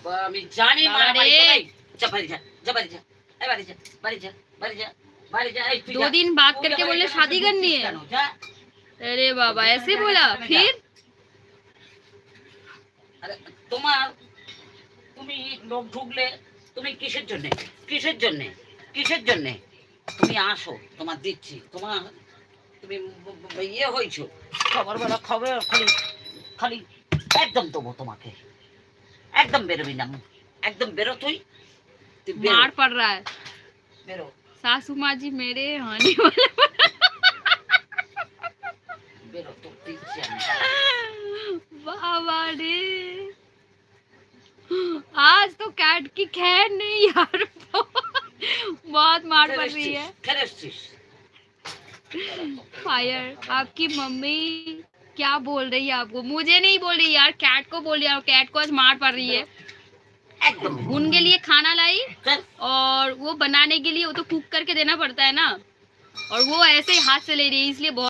বাবা আমি জানি মারামারি করে যা বাড়ি যা যা বাড়ি যা এই বাড়ি যা বাড়ি যা বাড়ি যা बाहर जा 2 दिन बात करके बोले शादी करनी है। अरे बाबा ऐसे बोला फिर अरे তোমার তুমি লোক ঢুকলে তুমি কিসের জন্য কিসের জন্য কিসের জন্য তুমি আসো তোমার দিচ্ছি তোমার তুমি ইয়ে হইছো খবর বলা খবর খালি খালি একদম দেবো তোমাকে একদম বেরোবি না একদম বেরো তুই मार पड़ रहा है বেরো सासू माँ जी मेरे आने वाले बेरो तो पीछे बाबा रे आज तो कैट की खैर नहीं यार बहुत मार पड़ रही है फायर आपकी मम्मी क्या बोल रही है आपको मुझे नहीं बोल रही यार कैट को बोल रही है कैट को आज मार पड़ रही है उनके लिए खाना लाई और वो बनाने के लिए वो तो कुक करके देना पड़ता है ना और वो ऐसे ही हाथ से ले रही है इसलिए बहुत